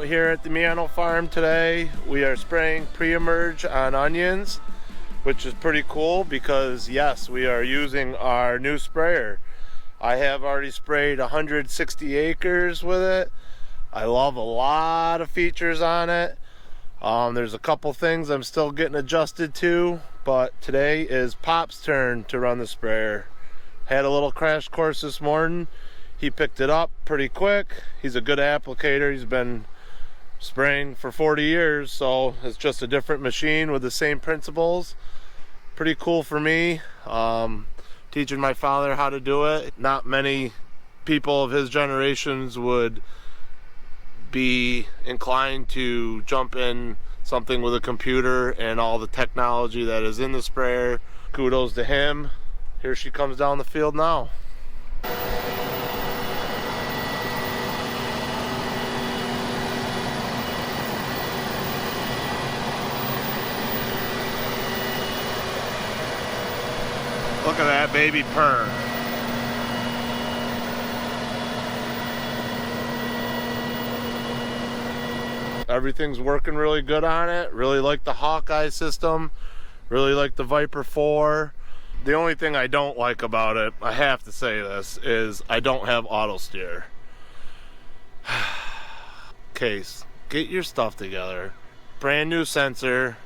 out here at the Miano farm today. We are spraying pre-emerge on onions, which is pretty cool because yes, we are using our new sprayer. I have already sprayed 160 acres with it. I love a lot of features on it. There's a couple things I'm still getting adjusted to, but today is Pop's turn to run the sprayer. Had a little crash course this morning. He picked it up pretty quick. He's a good applicator. He's been spraying for 40 years, so it's just a different machine with the same principles. Pretty cool for me. Teaching my father how to do it. Not many people of his generations would be inclined to jump in something with a computer and all the technology that is in the sprayer. Kudos to him. Here she comes down the field now. Look at that baby purr. Everything's working really good on it. Really like the Hawkeye system. Really like the Viper 4. The only thing I don't like about it, I have to say this, is I don't have auto steer. Case, get your stuff together. Brand new sensor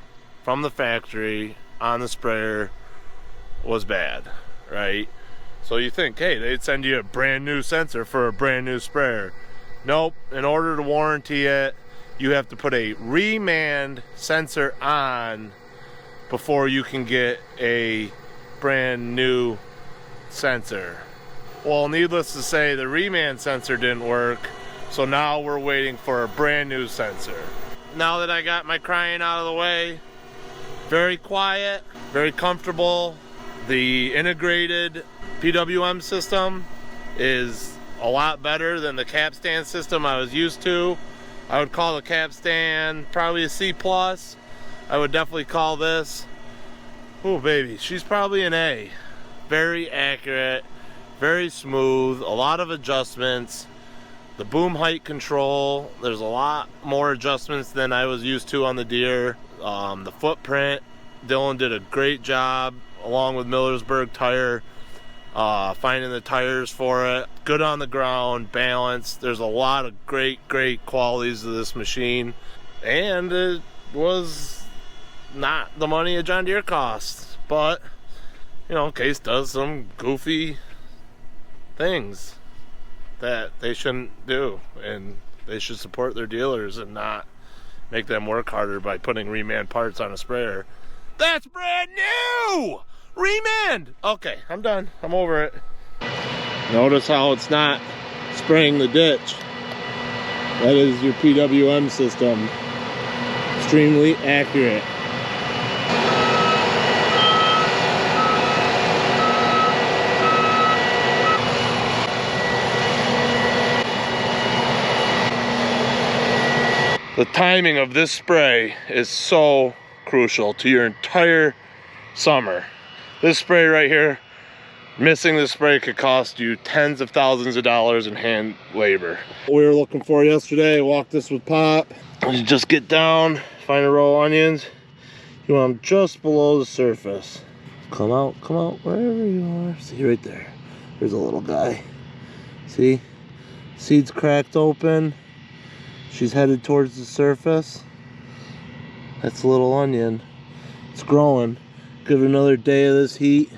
from the factory on the sprayer was bad, right? So you think, hey, they'd send you a brand new sensor for a brand new sprayer. Nope. In order to warranty it, you have to put a remanned sensor on before you can get a brand new sensor. Well, needless to say, the remand sensor didn't work, so now we're waiting for a brand new sensor. Now that I got my crying out of the way, very quiet, very comfortable. The integrated PWM system is a lot better than the capstan system I was used to. I would call the capstan probably a C+. I would definitely call this, oh baby, she's probably an A. Very accurate, very smooth, a lot of adjustments. The boom height control, there's a lot more adjustments than I was used to on the deer. The footprint, Dylan did a great job along with Millersburg Tire, finding the tires for it. Good on the ground, balanced. There's a lot of great qualities of this machine, and it was not the money a John Deere costs, but you know, Case does some goofy things that they shouldn't do, and they should support their dealers and not make them work harder by putting remand parts on a sprayer. That's brand new! Remand! Okay, I'm done. I'm over it. Notice how it's not spraying the ditch. That is your PWM system. Extremely accurate. The timing of this spray is so crucial to your entire summer. This spray right here, missing this spray could cost you tens of thousands of dollars in hand labor. What we were looking for yesterday, I walked this with Pop. You just get down, find a row of onions. You want them just below the surface. Come out, wherever you are. See right there, there's a little guy. See, seeds cracked open. She's headed towards the surface. That's a little onion. It's growing. Give it another day of this heat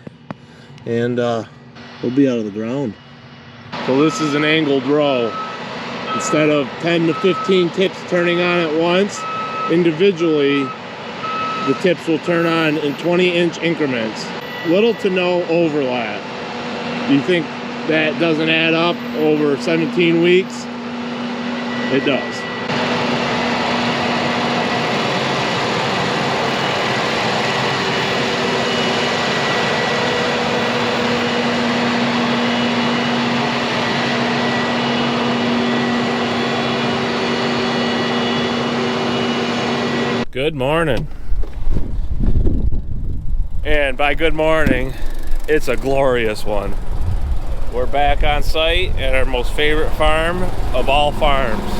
and we'll be out of the ground. So this is an angled row. Instead of 10 to 15 tips turning on at once, individually the tips will turn on in 20-inch increments. Little to no overlap. Do you think that doesn't add up over 17 weeks? It does. Good morning. And by good morning, it's a glorious one. We're back on site at our most favorite farm of all farms.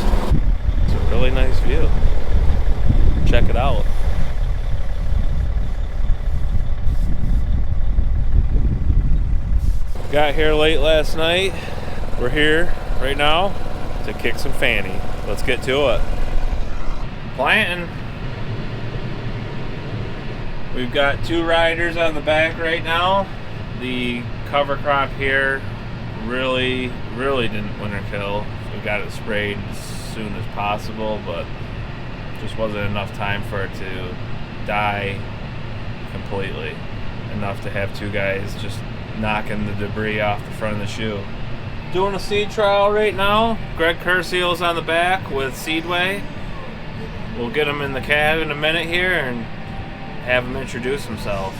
Really nice view. Check it out. Got here late last night. We're here right now to kick some fanny. Let's get to it. Planting. We've got 2 riders on the back right now. The cover crop here really didn't winter kill. We got it sprayed as soon as possible, but just wasn't enough time for it to die completely. Enough to have 2 guys just knocking the debris off the front of the shoe. Doing a seed trial right now. Greg Curseal's on the back with Seedway. We'll get him in the cab in a minute here and have him introduce himself.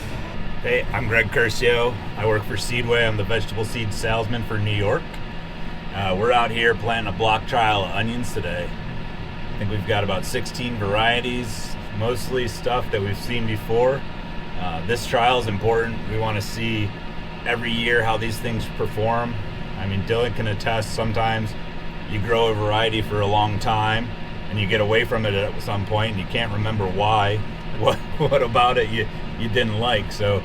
Hey, I'm Greg Curcio. I work for Seedway. I'm the vegetable seed salesman for New York. We're out here planting a block trial of onions today. I think we've got about 16 varieties, mostly stuff that we've seen before. This trial is important. We want to see every year how these things perform. I mean, Dylan can attest, sometimes you grow a variety for a long time and you get away from it at some point and you can't remember why. What about it you didn't like? So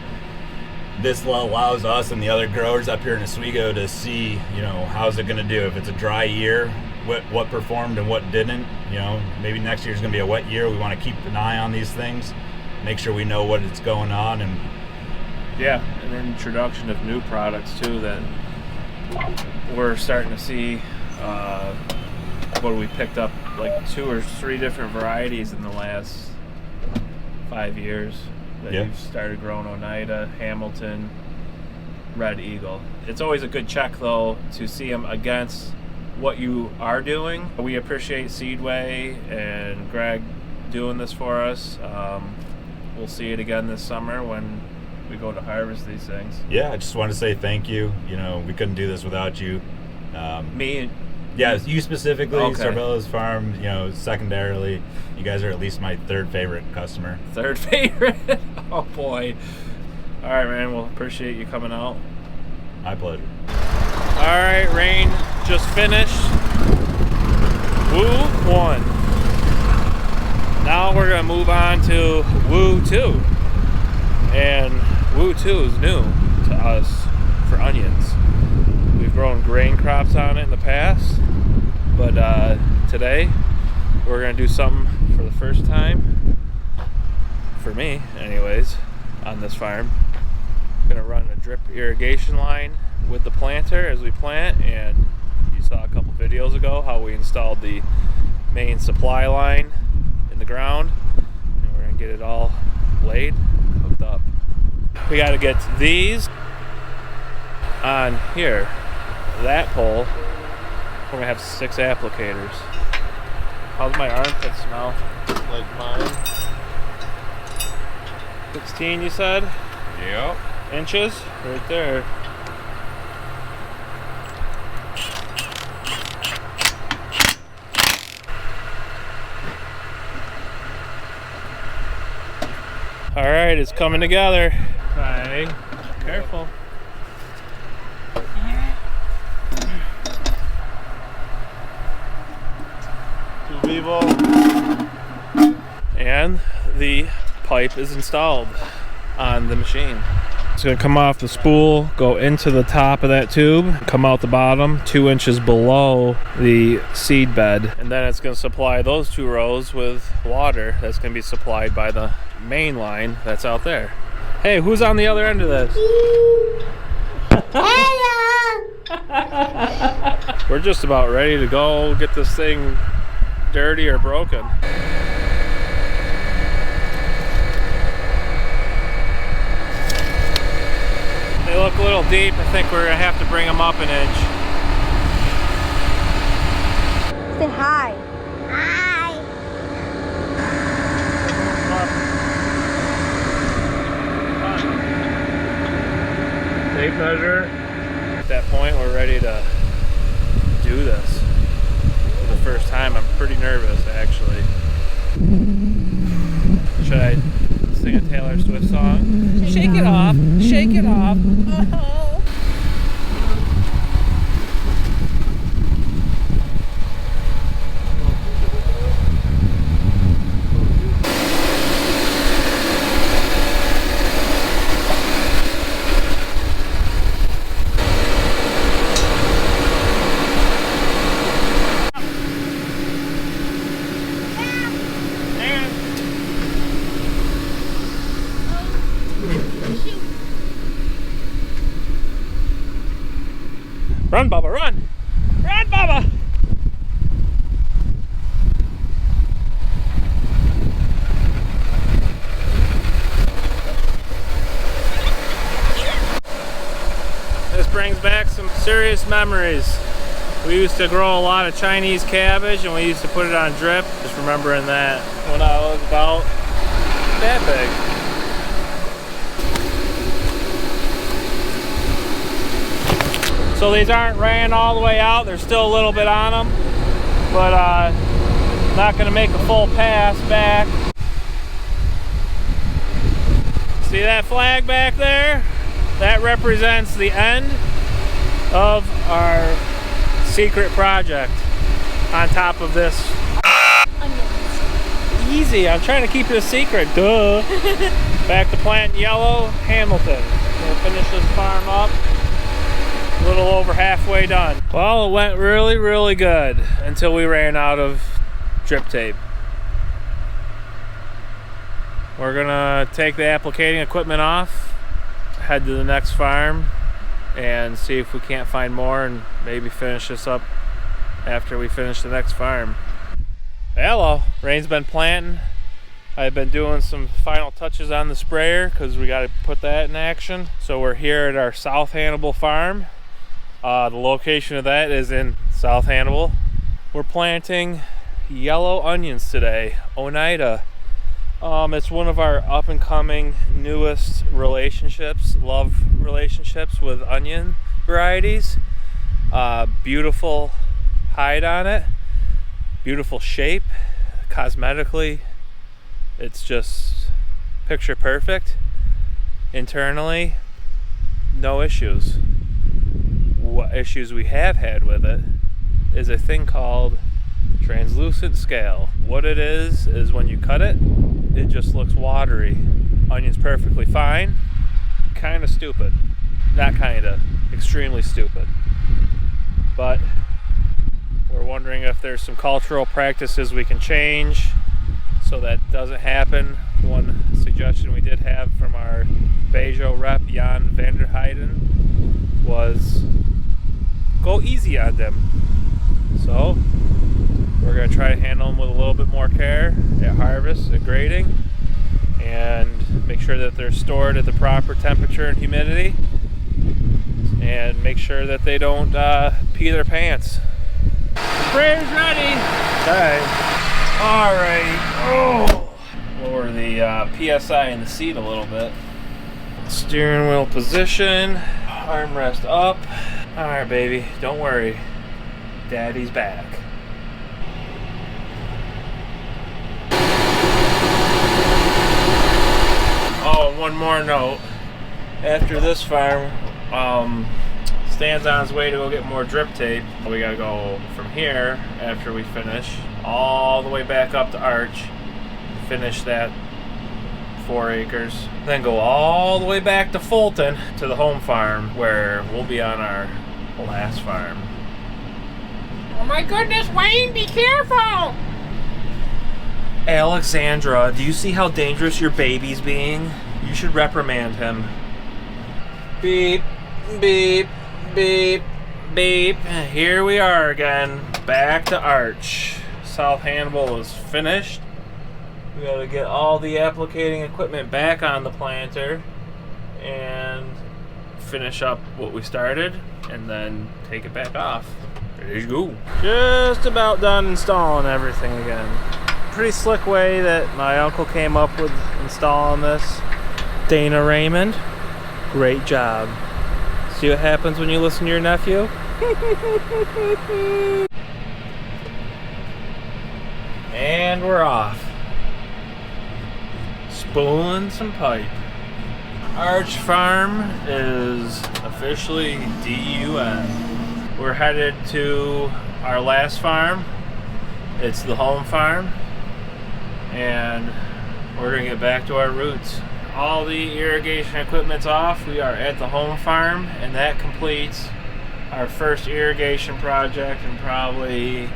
this allows us and the other growers up here in Oswego to see, you know, how's it going to do. If it's a dry year, what performed and what didn't. You know, maybe next year's going to be a wet year. We want to keep an eye on these things, make sure we know what is going on. And yeah, an introduction of new products too that we're starting to see. What we picked up, like 2 or 3 different varieties in the last 5 years that you've started growing. Oneida, Hamilton, Red Eagle. It's always a good check though to see them against what you are doing. We appreciate Seedway and Greg doing this for us. We'll see it again this summer when we go to harvest these things. Yeah, I just want to say thank you. You know, we couldn't do this without you. Me? Yeah, you specifically, okay. Sarbella's Farm, you know, secondarily, you guys are at least my 3rd favorite customer. 3rd favorite? Oh boy. All right, man, well, appreciate you coming out. My pleasure. All right, rain just finished. Woo 1. Now we're gonna move on to Woo 2. And Woo 2 is new to us for onions. We've grown grain crops on it in the past, but today we're gonna do something for the first time, for me anyways, on this farm. I'm gonna run a drip irrigation line with the planter as we plant, and you saw a couple videos ago how we installed the main supply line in the ground, and we're gonna get it all laid, hooked up. We gotta get these on here. That pole, we're gonna have 6 applicators. How's my armpit smell? Like mine? 16 you said? Yep. Inches? Right there. Alright, it's coming together. Bye. Careful. And the pipe is installed on the machine. It's going to come off the spool, go into the top of that tube, come out the bottom 2 inches below the seed bed, and then it's going to supply those 2 rows with water that's going to be supplied by the main line that's out there. Hey, who's on the other end of this? We're just about ready to go get this thing dirty or broken. They look a little deep. I think we're gonna have to bring them up an inch. Say hi. Hi. Tape measure. At that point, we're ready to do this. For the first time, I'm pretty nervous actually. Should I sing a Taylor Swift song? Shake it off, shake it off. Oh. Run, Bubba, run! Run, Bubba! This brings back some serious memories. We used to grow a lot of Chinese cabbage and we used to put it on drip. Just remembering that when I was about that big. So these aren't ran all the way out. There's still a little bit on them, but not gonna make a full pass back. See that flag back there? That represents the end of our secret project on top of this. Onions. Easy, I'm trying to keep it a secret, duh. Back to plant yellow, Hamilton. We'll finish this farm up. A little over halfway done. Well, it went really, really good until we ran out of drip tape. We're gonna take the applicating equipment off, head to the next farm, and see if we can't find more and maybe finish this up after we finish the next farm. Hello, Rain's been planting. I've been doing some final touches on the sprayer because we got to put that in action. So we're here at our South Hannibal farm. The location of that is in South Hannibal. We're planting yellow onions today, Oneida. It's one of our up and coming newest love relationships with onion varieties. Beautiful hide on it, beautiful shape, cosmetically, it's just picture perfect. Internally, no issues. What issues we have had with it is a thing called translucent scale. What it is when you cut it, it just looks watery. Onion's perfectly fine. Kind of stupid. Not kinda, extremely stupid. But we're wondering if there's some cultural practices we can change so that doesn't happen. One suggestion we did have from our Bejo rep, Jan Vanderheiden, was go easy on them. So we're going to try to handle them with a little bit more care at harvest and grading, and make sure that they're stored at the proper temperature and humidity, and make sure that they don't pee their pants. Sprayer's ready. Okay. All right. Oh, lower the PSI in the seat a little bit. Steering wheel position. Armrest up. All right, baby. Don't worry. Daddy's back. Oh, and one more note. After this farm, Stan's on his way to go get more drip tape. We gotta go from here after we finish all the way back up to Arch, finish that 4 acres, then go all the way back to Fulton to the home farm where we'll be on our last farm. Oh my goodness, Wayne, be careful! Alexandra, do you see how dangerous your baby's being? You should reprimand him. Beep, beep, beep, beep. Here we are again, back to Arch. South Hannibal is finished. We gotta get all the applicating equipment back on the planter and finish up what we started, and then take it back off. There you go. Just about done installing everything again. Pretty slick way that my uncle came up with installing this. Dana Raymond, great job. See what happens when you listen to your nephew? And we're off. Spooling some pipe. Arch Farm is officially DUN. We're headed to our last farm. It's the home farm. And we're gonna get back to our roots. All the irrigation equipment's off. We are at the home farm, and that completes our first irrigation project in probably,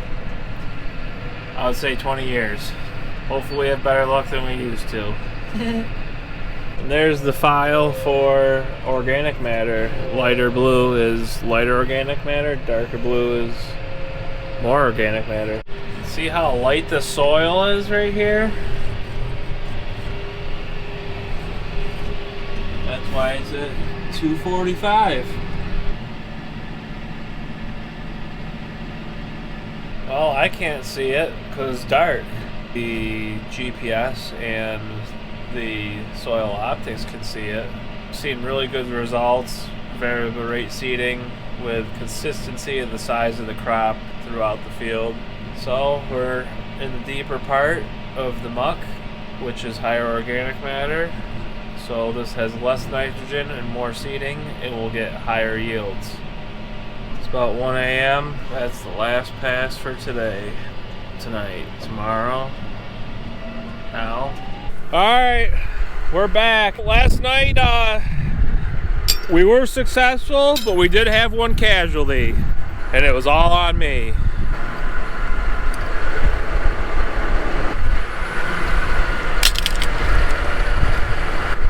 I would say, 20 years. Hopefully we have better luck than we used to. And there's the file for organic matter. Lighter blue is lighter organic matter, darker blue is more organic matter. See how light the soil is right here? That's why it's at 245. Well, I can't see it because it's dark. The GPS and the soil optics can see it. Seen really good results, variable rate seeding with consistency in the size of the crop throughout the field. So we're in the deeper part of the muck, which is higher organic matter. So this has less nitrogen and more seeding. It will get higher yields. It's about 1 a.m. That's the last pass for today. Tonight, tomorrow, now. All right, we're back. Last night, we were successful, but we did have one casualty, and it was all on me.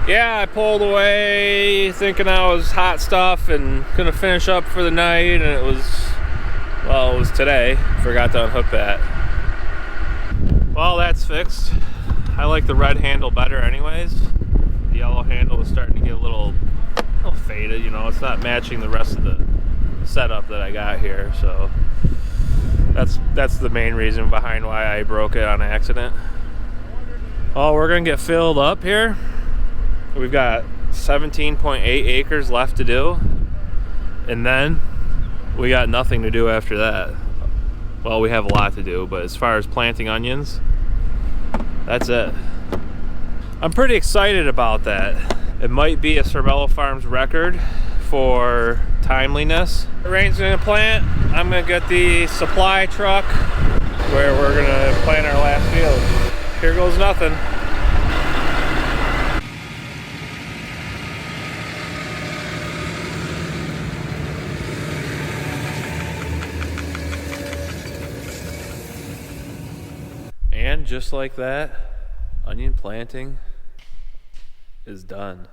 Yeah, I pulled away thinking I was hot stuff and gonna finish up for the night, and it was today. Forgot to unhook that. Well, that's fixed. I like the red handle better anyways. The yellow handle is starting to get a little faded, you know, it's not matching the rest of the setup that I got here, so that's the main reason behind why I broke it on accident. Oh, we're gonna get filled up here. We've got 17.8 acres left to do, and then we got nothing to do after that. Well, we have a lot to do, but as far as planting onions, that's it. I'm pretty excited about that. It might be a Cervello Farms record for timeliness. The rain's gonna plant. I'm gonna get the supply truck where we're gonna plant our last field. Here goes nothing. And just like that, onion planting is done.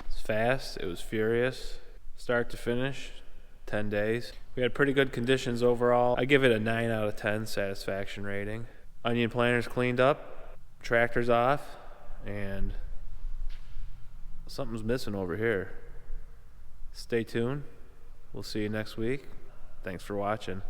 It's fast, it was furious, start to finish, 10 days. We had pretty good conditions overall. I give it a 9 out of 10 satisfaction rating. Onion planters cleaned up, tractors off, and something's missing over here. Stay tuned. We'll see you next week. Thanks for watching.